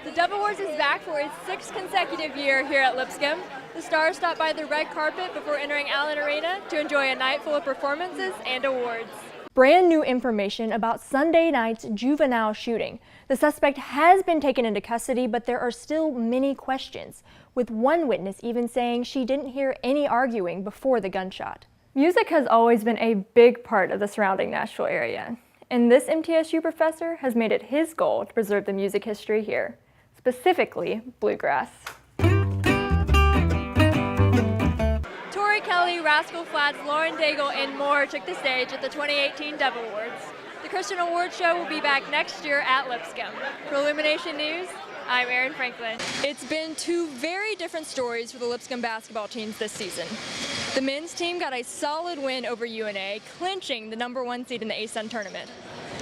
The Dove Awards is back for its 6th consecutive year here at Lipscomb. The stars stopped by the red carpet before entering Allen Arena to enjoy a night full of performances and awards. Brand new information about Sunday night's juvenile shooting. The suspect has been taken into custody, but there are still many questions, with one witness even saying she didn't hear any arguing before the gunshot. Music has always been a big part of the surrounding Nashville area, and this MTSU professor has made it his goal to preserve the music history here, specifically bluegrass. Tori Kelly, Rascal Flatts, Lauren Daigle, and more took the stage at the 2018 Dove Awards. The Christian Awards show will be back next year at Lipscomb. For Illumination News, I'm Erin Franklin. It's been two very different stories for the Lipscomb basketball teams this season. The men's team got a solid win over UNA, clinching the #1 seed in the ASUN tournament.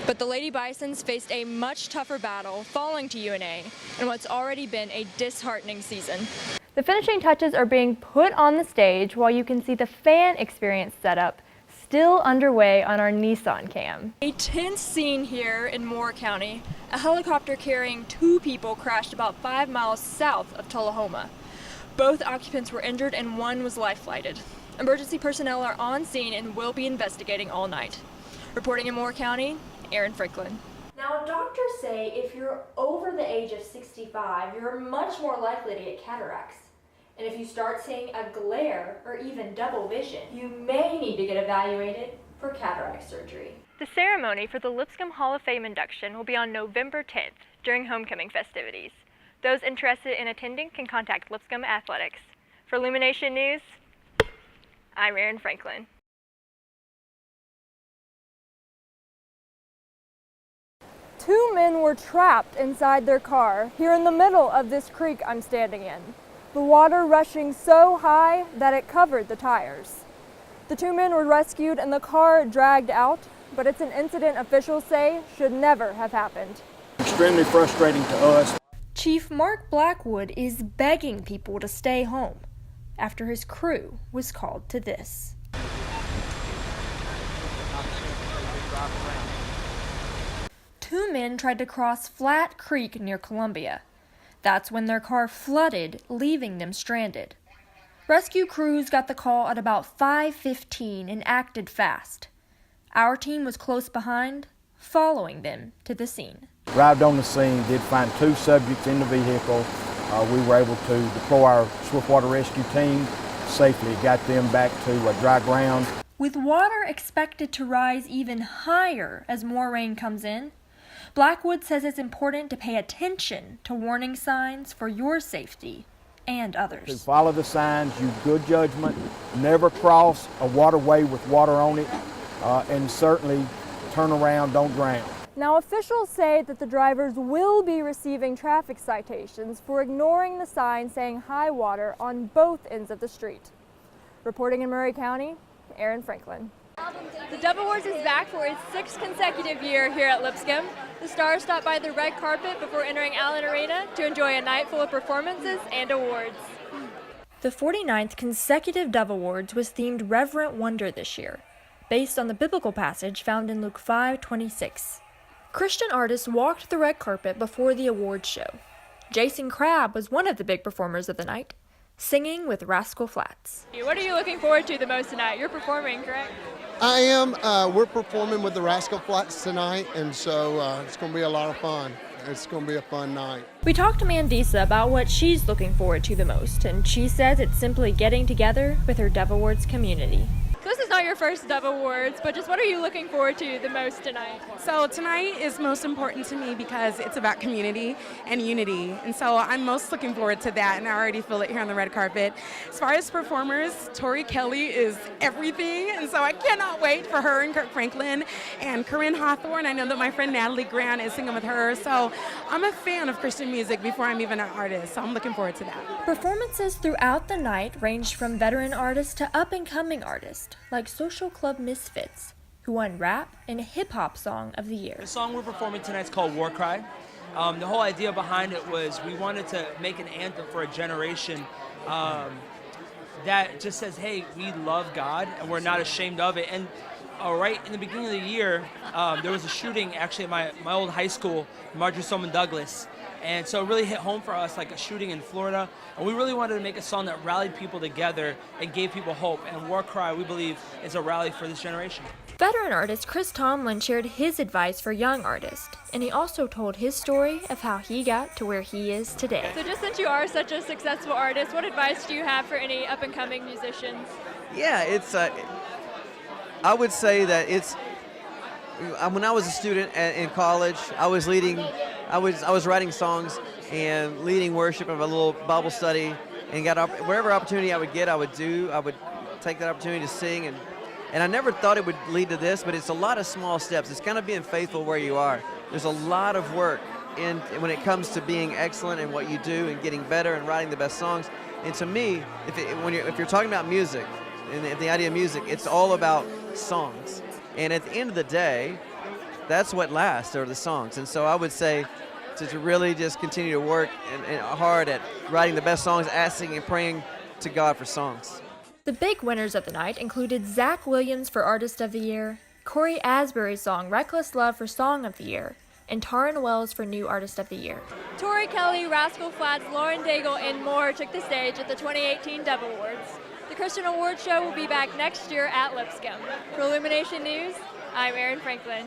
But the Lady Bisons faced a much tougher battle, falling to UNA in what's already been a disheartening season. The finishing touches are being put on the stage while you can see the fan experience setup still underway on our Nissan cam. A tense scene here in Moore County. A helicopter carrying 2 people crashed about 5 miles south of Tullahoma. Both occupants were injured and one was life-flighted. Emergency personnel are on scene and will be investigating all night. Reporting in Moore County, Erin Franklin. Now, doctors say if you're over the age of 65, you're much more likely to get cataracts. And if you start seeing a glare or even double vision, you may need to get evaluated for cataract surgery. The ceremony for the Lipscomb Hall of Fame induction will be on November 10th during homecoming festivities. Those interested in attending can contact Lipscomb Athletics. For Illumination News, I'm Erin Franklin. Two men were trapped inside their car here in the middle of this creek I'm standing in. The water rushing so high that it covered the tires. The 2 men were rescued and the car dragged out, but it's an incident officials say should never have happened. Extremely frustrating to us. Chief Mark Blackwood is begging people to stay home after his crew was called to this. Two men tried to cross Flat Creek near Columbia. That's when their car flooded, leaving them stranded. Rescue crews got the call at about 5:15 and acted fast. Our team was close behind, following them to the scene. Arrived on the scene, did find 2 subjects in the vehicle. We were able to deploy our swiftwater rescue team, safely got them back to dry ground. With water expected to rise even higher as more rain comes in, Blackwood says it's important to pay attention to warning signs for your safety and others. To follow the signs, use good judgment, never cross a waterway with water on it, and certainly turn around, don't drown. Now, officials say that the drivers will be receiving traffic citations for ignoring the sign saying high water on both ends of the street. Reporting in Murray County, Erin Franklin. The Dove Awards is back for its 6th consecutive year here at Lipscomb. The stars stopped by the red carpet before entering Allen Arena to enjoy a night full of performances and awards. The 49th consecutive Dove Awards was themed Reverent Wonder this year, based on the biblical passage found in Luke 5:26. Christian artists walked the red carpet before the awards show. Jason Crabb was one of the big performers of the night, singing with Rascal Flatts. What are you looking forward to the most tonight? You're performing, correct? I am. We're performing with the Rascal Flatts tonight, and so it's going to be a lot of fun. It's going to be a fun night. We talked to Mandisa about what she's looking forward to the most, and she says it's simply getting together with her Dove Awards community. This is not your first Dove Awards, but just what are you looking forward to the most tonight? So tonight is most important to me because it's about community and unity, and so I'm most looking forward to that, and I already feel it here on the red carpet. As far as performers, Tori Kelly is everything, and so I cannot wait for her and Kurt Franklin and Corinne Hawthorne. I know that my friend Natalie Grant is singing with her, so I'm a fan of Christian music before I'm even an artist, so I'm looking forward to that. Performances throughout the night ranged from veteran artists to up-and-coming artists, like Social Club Misfits, who won Rap and Hip Hop Song of the Year. The song we're performing tonight is called War Cry. The whole idea behind it was we wanted to make an anthem for a generation that just says, hey, we love God and we're not ashamed of it. And right in the beginning of the year, there was a shooting actually at my old high school, Marjorie Stoneman Douglas. And so it really hit home for us, like a shooting in Florida. And we really wanted to make a song that rallied people together and gave people hope. And War Cry, we believe, is a rally for this generation. Veteran artist Chris Tomlin shared his advice for young artists, and he also told his story of how he got to where he is today. So just since you are such a successful artist, what advice do you have for any up-and-coming musicians? Yeah, I would say that when I was a student in college, I was writing songs and leading worship of a little Bible study, and wherever opportunity I would get, I would take that opportunity to sing, and I never thought it would lead to this, but it's a lot of small steps. It's kind of being faithful where you are. There's a lot of work when it comes to being excellent in what you do and getting better and writing the best songs. And to me, if you're talking about music and the idea of music, it's all about songs. And at the end of the day, that's what lasts, are the songs. And so I would say to really just continue to work and hard at writing the best songs, asking and praying to God for songs. The big winners of the night included Zach Williams for Artist of the Year, Corey Asbury's song Reckless Love for Song of the Year, and Taryn Wells for New Artist of the Year. Tori Kelly, Rascal Flatts, Lauren Daigle, and more took the stage at the 2018 Dove Awards. The Christian Awards show will be back next year at Lipscomb. For Illumination News, I'm Erin Franklin.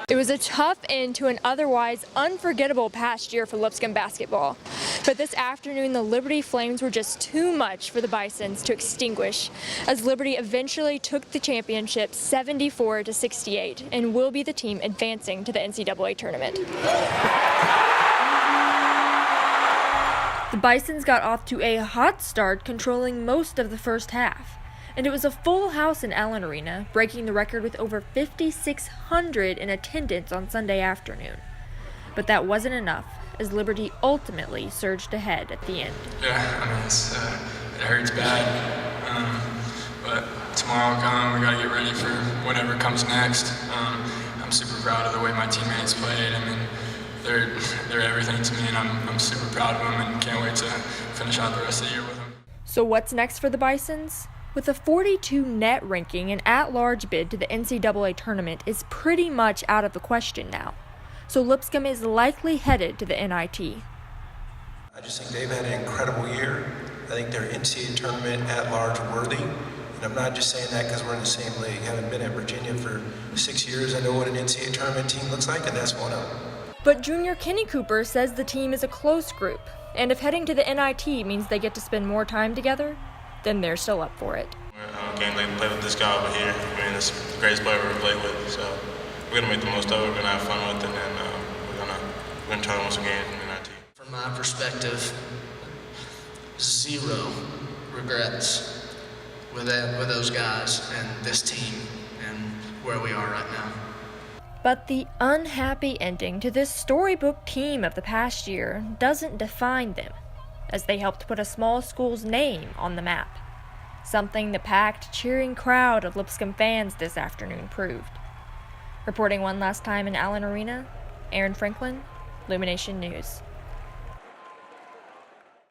It was a tough end to an otherwise unforgettable past year for Lipscomb basketball. But this afternoon, the Liberty Flames were just too much for the Bisons to extinguish, as Liberty eventually took the championship 74-68 and will be the team advancing to the NCAA tournament. The Bisons got off to a hot start, controlling most of the first half. And it was a full house in Allen Arena, breaking the record with over 5,600 in attendance on Sunday afternoon. But that wasn't enough, as Liberty ultimately surged ahead at the end. Yeah, I mean, it hurts bad, but tomorrow will come. We got to get ready for whatever comes next. I'm super proud of the way my teammates played. I mean, they're everything to me, and I'm super proud of them and can't wait to finish out the rest of the year with them. So what's next for the Bisons? With a 42 net ranking, an at-large bid to the NCAA tournament is pretty much out of the question now. So Lipscomb is likely headed to the NIT. I just think they've had an incredible year. I think they're NCAA tournament at-large worthy. And I'm not just saying that because we're in the same league. Having been at Virginia for 6 years, I know what an NCAA tournament team looks like, and that's one of them. But junior Kenny Cooper says the team is a close group, and if heading to the NIT means they get to spend more time together, then they're still up for it. Can't play with this guy over here. I mean, it's the greatest player I've ever played with, so we're going to make the most of it, we're going to have fun with it, and we're going to try to win some games in the NIT. From my perspective, zero regrets with those guys and this team and where we are right now. But the unhappy ending to this storybook team of the past year doesn't define them, as they helped put a small school's name on the map. Something the packed, cheering crowd of Lipscomb fans this afternoon proved. Reporting one last time in Allen Arena, Erin Franklin, Illumination News.